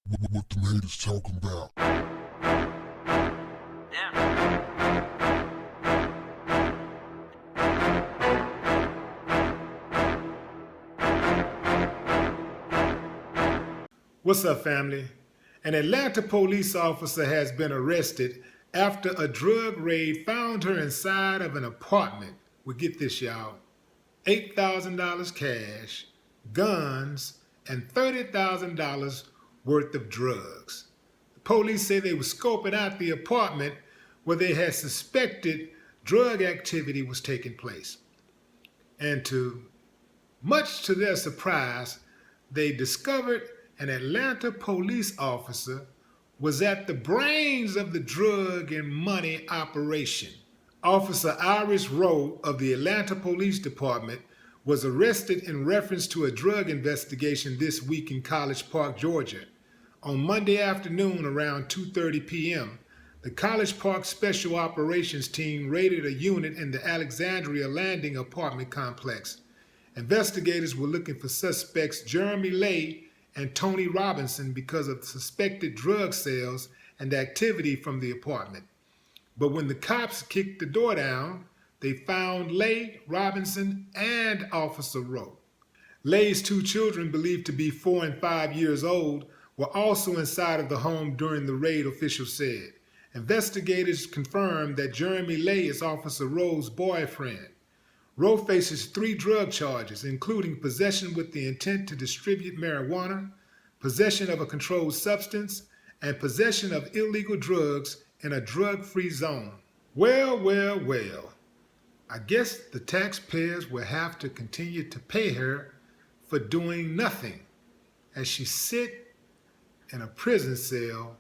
What the haters talking about? What's up, family? An Atlanta police officer has been arrested after a drug raid found her inside of an apartment with, get this, y'all, $8,000 cash, guns, and $30,000 worth of drugs. The police say they were scoping out the apartment where they had suspected drug activity was taking place. And much to their surprise, they discovered an Atlanta police officer was at the brains of the drug and money operation. Officer Iris Rowe of the Atlanta Police Department was arrested in reference to a drug investigation this week in College Park, Georgia. On Monday afternoon around 2:30 p.m., the College Park Special Operations Team raided a unit in the Alexandria Landing apartment complex. Investigators were looking for suspects Jeremy Lay and Tony Robinson because of suspected drug sales and activity from the apartment. But when the cops kicked the door down, they found Lay, Robinson, and Officer Rowe. Lay's two children, believed to be 4 and 5 years old, were also inside of the home during the raid, officials said. Investigators confirmed that Jeremy Lay is Officer Rowe's boyfriend. Rowe faces 3 drug charges, including possession with the intent to distribute marijuana, possession of a controlled substance, and possession of illegal drugs in a drug-free zone. Well. I guess the taxpayers will have to continue to pay her for doing nothing as she sits in a prison cell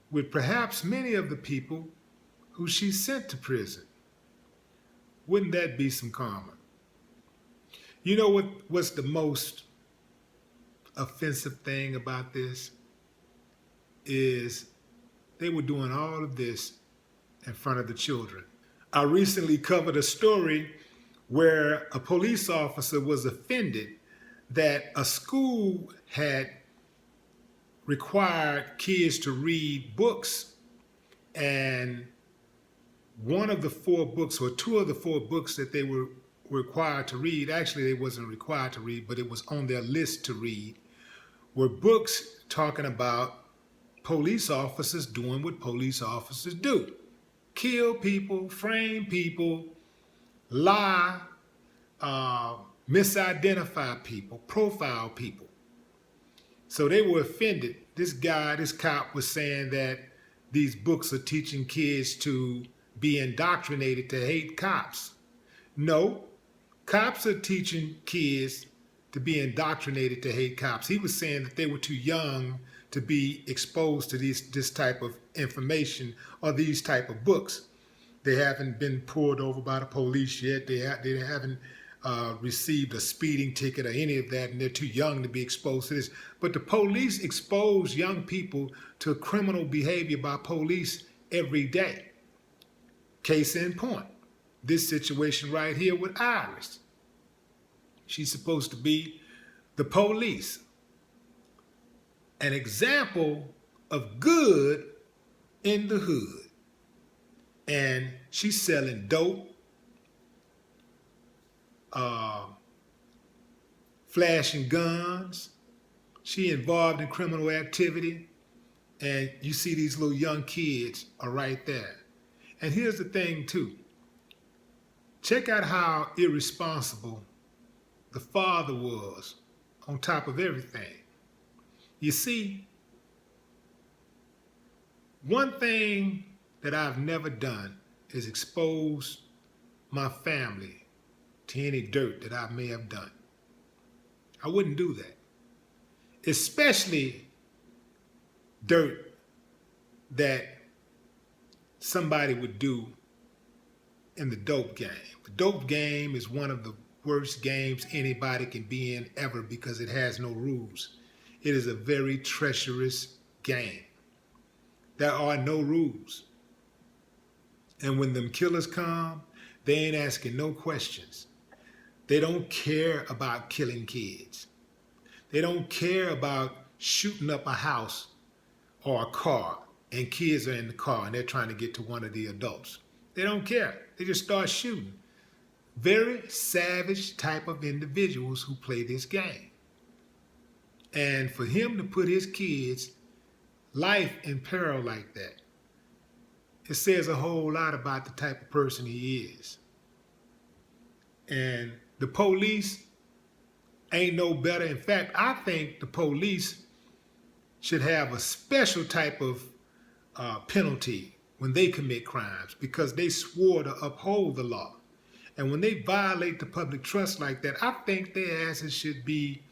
with perhaps many of the people who she sent to prison. Wouldn't that be some karma? You know what's the most offensive thing about this? Is they were doing all of this in front of the children. I recently covered a story where a police officer was offended that a school had required kids to read books, and one of the 4 books, or 2 of the 4 books that they were required to read, actually they wasn't required to read, but it was on their list to read, were books talking about police officers doing what police officers do. Kill people, frame people, lie, misidentify people, profile people. So they were offended. This cop was saying that these books are teaching kids to be indoctrinated to hate cops. No, cops are teaching kids to be indoctrinated to hate cops. He was saying that they were too young to be exposed to this type of information or these type of books. They haven't been pulled over by the police yet. They haven't received a speeding ticket or any of that, and they're too young to be exposed to this. But the police expose young people to criminal behavior by police every day. Case in point, this situation right here with Iris. She's supposed to be the police, an example of good in the hood. And she's selling dope, flashing guns. She involved in criminal activity. And you see these little young kids are right there. And here's the thing too. Check out how irresponsible the father was on top of everything. You see, one thing that I've never done is expose my family to any dirt that I may have done. I wouldn't do that. Especially dirt that somebody would do in the dope game. The dope game is one of the worst games anybody can be in ever because it has no rules. It is a very treacherous game. There are no rules. And when them killers come, they ain't asking no questions. They don't care about killing kids. They don't care about shooting up a house or a car, and kids are in the car and they're trying to get to one of the adults. They don't care. They just start shooting. Very savage type of individuals who play this game. And for him to put his kids' life in peril like that, it says a whole lot about the type of person he is. And the police ain't no better. In fact, I think the police should have a special type of penalty when they commit crimes, because they swore to uphold the law. And when they violate the public trust like that, I think their asses should be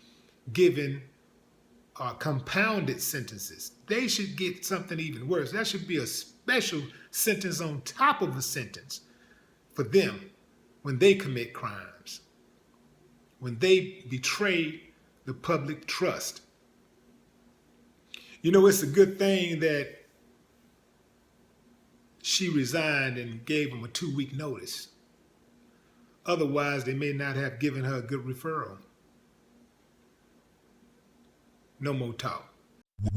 given compounded sentences. They should get something even worse. That should be a special sentence on top of a sentence for them when they commit crimes, when they betray the public trust. You know, it's a good thing that she resigned and gave them a 2-week notice. Otherwise, they may not have given her a good referral. No more talk.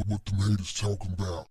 What the haters talking about?